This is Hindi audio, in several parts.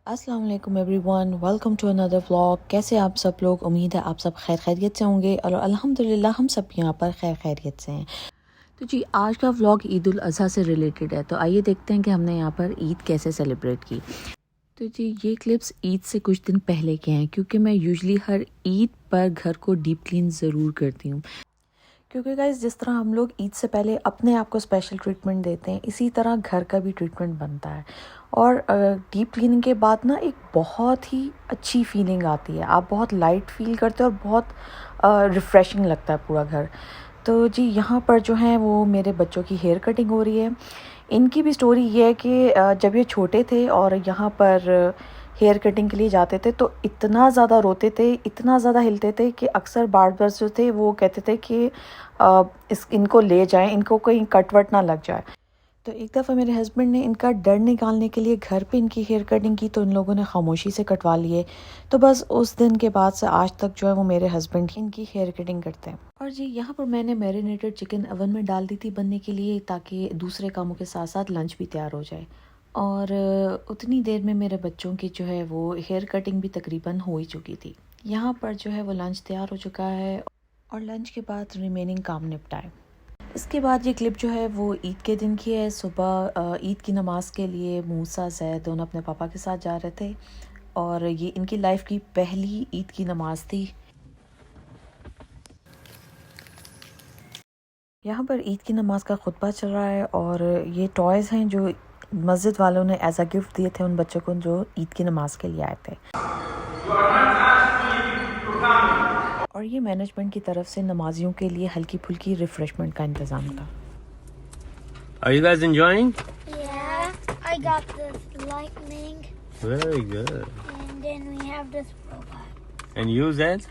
अस्सलाम वालेकुम everyone, welcome to another vlog. कैसे आप सब लोग? उम्मीद है आप सब खैर खैरियत से होंगे और अल्हम्दुलिल्लाह हम सब यहाँ पर खैर खैरियत से हैं। तो जी आज का व्लॉग ईद उल अज़हा से रिलेटेड है, तो आइए देखते हैं कि हमने यहाँ पर ईद कैसे सेलिब्रेट की। तो जी ये क्लिप्स ईद से कुछ दिन पहले के हैं, क्योंकि मैं यूजुअली हर ईद पर घर को डीप क्लीन ज़रूर करती हूँ। क्योंकि गाइस जिस तरह हम लोग ईद से पहले अपने आप को स्पेशल ट्रीटमेंट देते हैं, इसी तरह घर का भी ट्रीटमेंट बनता है। और डीप क्लीनिंग के बाद ना एक बहुत ही अच्छी फीलिंग आती है, आप बहुत लाइट फील करते हो और बहुत रिफ़्रेशिंग लगता है पूरा घर। तो जी यहाँ पर जो है वो मेरे बच्चों की हेयर कटिंग हो रही है। इनकी भी स्टोरी ये है कि जब ये छोटे थे और यहाँ पर हेयर कटिंग के लिए जाते थे तो इतना ज़्यादा रोते थे, इतना ज़्यादा हिलते थे कि अक्सर बार्बर जो थे वो कहते थे कि इनको ले जाएं, इनको कहीं कट वट ना लग जाए। तो एक दफ़ा मेरे हस्बैंड ने इनका डर निकालने के लिए घर पे इनकी हेयर कटिंग की, तो इन लोगों ने खामोशी से कटवा लिए। तो बस उस दिन के बाद से आज तक जो है वो मेरे हस्बैंड ही इनकी हेयर कटिंग करते हैं। और जी यहाँ पर मैंने मैरिनेटेड चिकन ओवन में डाल दी थी बनने के लिए, ताकि दूसरे कामों के साथ साथ लंच भी तैयार हो जाए। और उतनी देर में मेरे बच्चों की जो है वो हेयर कटिंग भी तकरीबन हो ही चुकी थी। यहाँ पर जो है वो लंच तैयार हो चुका है और लंच के बाद रिमेनिंग काम निपटाए। इसके बाद ये क्लिप जो है वो ईद के दिन की है। सुबह ईद की नमाज़ के लिए मूसा ज़ैद दोनों अपने पापा के साथ जा रहे थे और ये इनकी लाइफ की पहली ईद की नमाज़ थी। यहाँ पर ईद की नमाज़ का खुतबा चल रहा है और ये टॉयज़ हैं जो मस्जिद वालों ने एज अ गिफ्ट दिए थे उन बच्चों को जो ईद की नमाज़ के लिए आए थे। और ये मैनेजमेंट की तरफ से नमाजियों के लिए हल्की फुल्की रिफ्रेशमेंट का इंतज़ाम था। Are you guys enjoying? Yeah, I got this lightning, Very good. and then we have this robot. And you, Zed?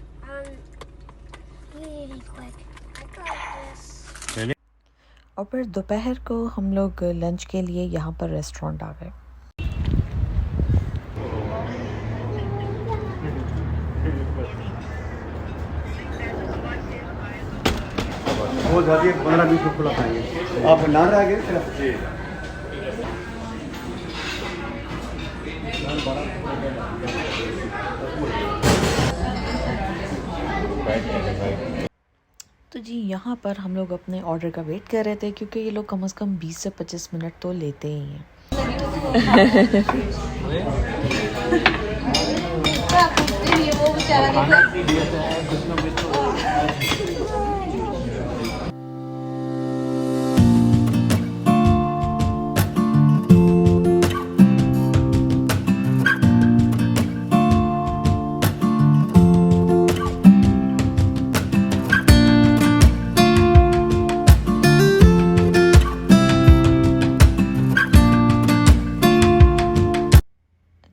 Really quick. I got this. Ready? और फिर दोपहर को हम लोग लंच के लिए यहाँ पर रेस्टोरेंट आ गए। वो जाती है 15-20 को खुला खाएंगे। आप नान रह गए सिर्फ तो जी यहाँ पर हम लोग अपने ऑर्डर का वेट कर रहे थे, क्योंकि ये लोग कम से कम 20 से 25 मिनट तो लेते ही हैं।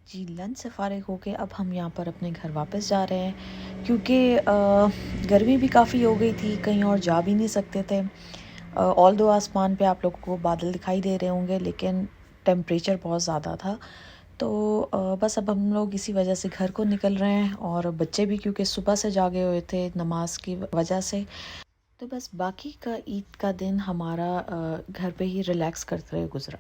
जी लंच से फ़ारिग होके अब हम यहाँ पर अपने घर वापस जा रहे हैं, क्योंकि गर्मी भी काफ़ी हो गई थी, कहीं और जा भी नहीं सकते थे। ऑल दो आसमान पे आप लोगों को बादल दिखाई दे रहे होंगे, लेकिन टेम्परेचर बहुत ज़्यादा था। तो बस अब हम लोग इसी वजह से घर को निकल रहे हैं, और बच्चे भी क्योंकि सुबह से जागे हुए थे नमाज की वजह से। तो बस बाकी का ईद का दिन हमारा घर पे ही रिलैक्स करते हुए गुजरा।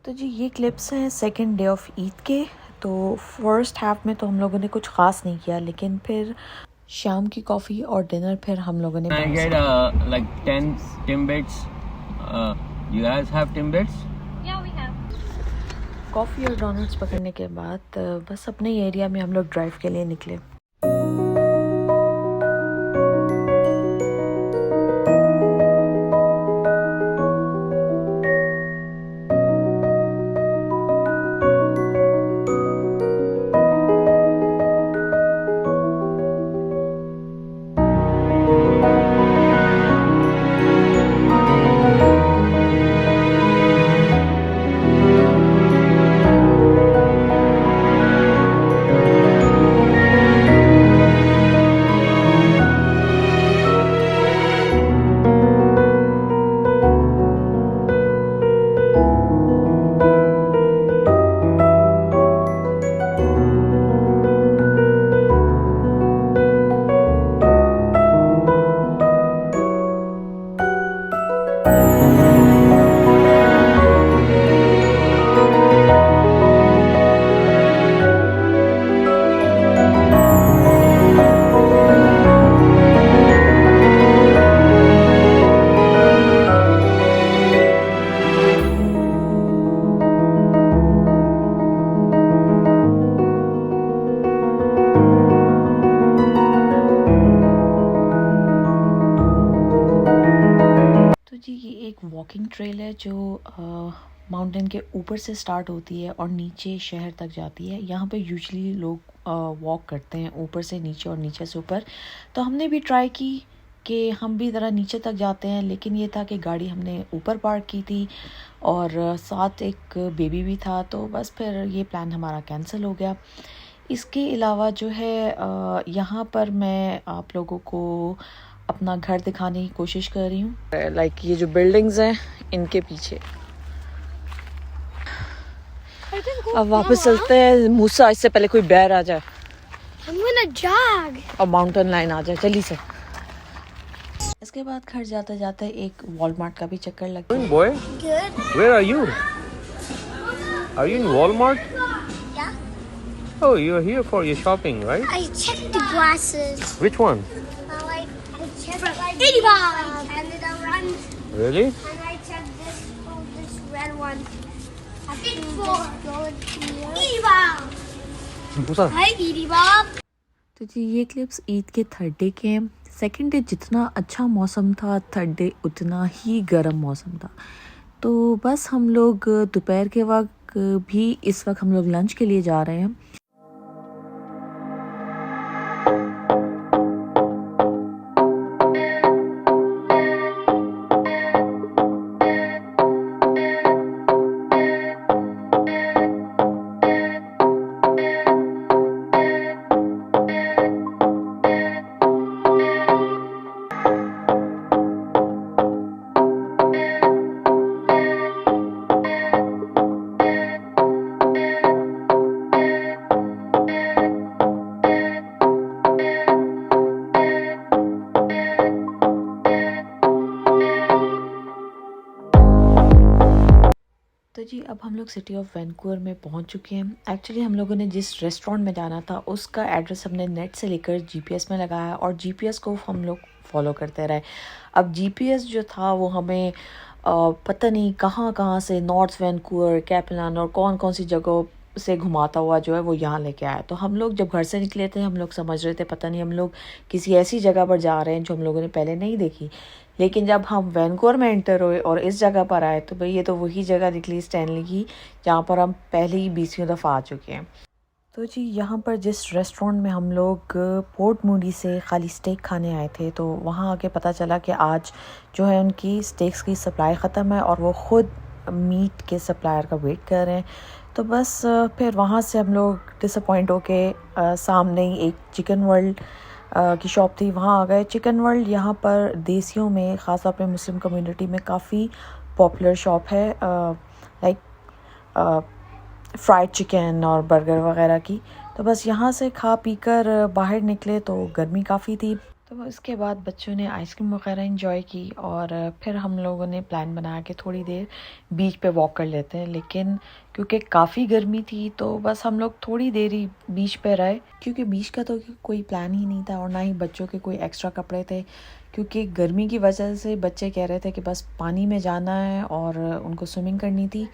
तो जी ये क्लिप्स हैं सेकंड डे ऑफ ईद के। तो फर्स्ट हाफ में तो हम लोगों ने कुछ ख़ास नहीं किया, लेकिन फिर शाम की कॉफ़ी और डिनर फिर हम लोगों ने I बाहर get से like 10 Timbits. You guys have Timbits? Yeah, we have. Coffee और डोनट्स पकड़ने के बाद बस अपने एरिया में हम लोग ड्राइव के लिए निकले। जी ये एक वॉकिंग ट्रेल है जो माउंटेन के ऊपर से स्टार्ट होती है और नीचे शहर तक जाती है। यहाँ पे यूजुअली लोग वॉक करते हैं ऊपर से नीचे और नीचे से ऊपर। तो हमने भी ट्राई की कि हम भी ज़रा नीचे तक जाते हैं, लेकिन ये था कि गाड़ी हमने ऊपर पार्क की थी और साथ एक बेबी भी था, तो बस फिर ये प्लान हमारा कैंसिल हो गया। इसके अलावा जो है यहाँ पर मैं आप लोगों को अपना घर दिखाने की कोशिश कर रही हूँ। लाइक ये जो बिल्डिंग्स हैं इनके पीछे। अब वापस चलते हैं मूसा, इससे पहले कोई बैर आ जाए I'm gonna jog. और माउंटेन लाइन आ जाए जल्दी से। इसके बाद घर जाते जाते एक वॉलमार्ट का भी चक्कर लग गया। Boy, Good. where are you? Are you in Walmart? Yeah. Oh, you're here for your shopping, right? I checked the glasses. Which one? I checked like 85 Canada runs, Really? and I checked this red one. I think just go in here. Edie Bob. Musa. Hi, Edie Bob. तो जी ये क्लिप्स ईद के थर्ड डे के हैं। सेकेंड डे जितना अच्छा मौसम था, थर्ड डे उतना ही गर्म मौसम था। तो बस हम लोग दोपहर के वक्त भी, इस वक्त हम लोग लंच के लिए जा रहे हैं। तो जी अब हम लोग सिटी ऑफ वैंकूवर में पहुंच चुके हैं। एक्चुअली हम लोगों ने जिस रेस्टोरेंट में जाना था उसका एड्रेस हमने नेट से लेकर जीपीएस में लगाया और जीपीएस को हम लोग फॉलो करते रहे। अब जीपीएस जो था वो हमें पता नहीं कहाँ कहाँ से, नॉर्थ वैंकूवर, कैपलान और कौन कौन सी जगहों से घुमाता हुआ जो है वो यहाँ लेके आया। तो हम लोग जब घर से निकले थे हम लोग समझ रहे थे पता नहीं हम लोग किसी ऐसी जगह पर जा रहे हैं जो हम लोगों ने पहले नहीं देखी। लेकिन जब हम वैंकूवर में एंटर हुए और इस जगह पर आए तो भाई ये तो वही जगह निकली स्टैनली की जहाँ पर हम पहले ही 20वीं दफ़ा आ चुके हैं। तो जी यहाँ पर जिस रेस्टोरेंट में हम लोग पोर्ट मूडी से खाली स्टेक खाने आए थे, तो वहाँ आके पता चला कि आज जो है उनकी स्टेक्स की सप्लाई ख़त्म है और वो ख़ुद मीट के सप्लायर का वेट कर रहे हैं। तो बस फिर वहाँ से हम लोग डिसअपॉइंट होके सामने ही एक चिकन वर्ल्ड की शॉप थी, वहाँ आ गए। चिकन वर्ल्ड यहाँ पर देसियों में, ख़ास तौर पे मुस्लिम कम्युनिटी में काफ़ी पॉपुलर शॉप है, लाइक फ्राइड चिकन और बर्गर वगैरह की। तो बस यहाँ से खा पी कर बाहर निकले तो गर्मी काफ़ी थी। तो इसके बाद बच्चों ने आइसक्रीम वगैरह एंजॉय की और फिर हम लोगों ने प्लान बनाया कि थोड़ी देर बीच पे वॉक कर लेते हैं। लेकिन क्योंकि काफ़ी गर्मी थी तो बस हम लोग थोड़ी देर ही बीच पे रहे, क्योंकि बीच का तो कोई प्लान ही नहीं था और ना ही बच्चों के कोई एक्स्ट्रा कपड़े थे, क्योंकि गर्मी की वजह से बच्चे कह रहे थे कि बस पानी में जाना है और उनको स्विमिंग करनी थी,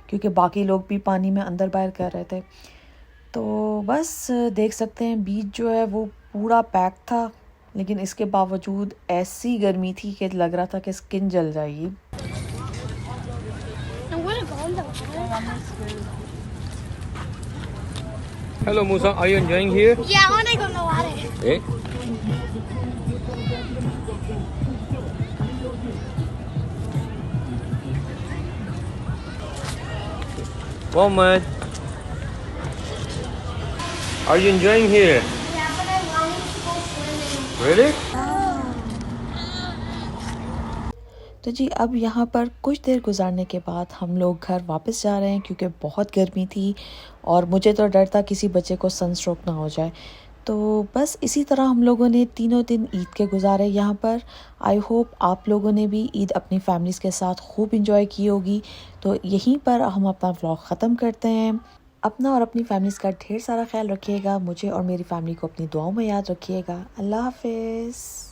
क्योंकि बाकी लोग भी पानी में अंदर बाहर कर रहे थे। तो बस देख सकते हैं बीच जो है वो पूरा पैक था, लेकिन इसके बावजूद ऐसी गर्मी थी कि लग रहा था कि स्किन जल जाएगी। Hello, Musa. Are you enjoying here? Yeah, I wanna go in the water. Eh? Mohammed, are you enjoying here? Yeah, but I want to go swimming. Really? तो जी अब यहाँ पर कुछ देर गुजारने के बाद हम लोग घर वापस जा रहे हैं, क्योंकि बहुत गर्मी थी और मुझे तो डर था किसी बच्चे को सनस्ट्रोक ना हो जाए। तो बस इसी तरह हम लोगों ने तीनों दिन ईद के गुजारे यहाँ पर। आई होप आप लोगों ने भी ईद अपनी फैमिलीज़ के साथ खूब इंजॉय की होगी। तो यहीं पर हम अपना व्लॉग ख़त्म करते हैं। अपना और अपनी फैमिलीज़ का ढेर सारा ख्याल रखिएगा। मुझे और मेरी फैमिली को अपनी दुआओं में याद रखिएगा। अल्लाह हाफ़िज़।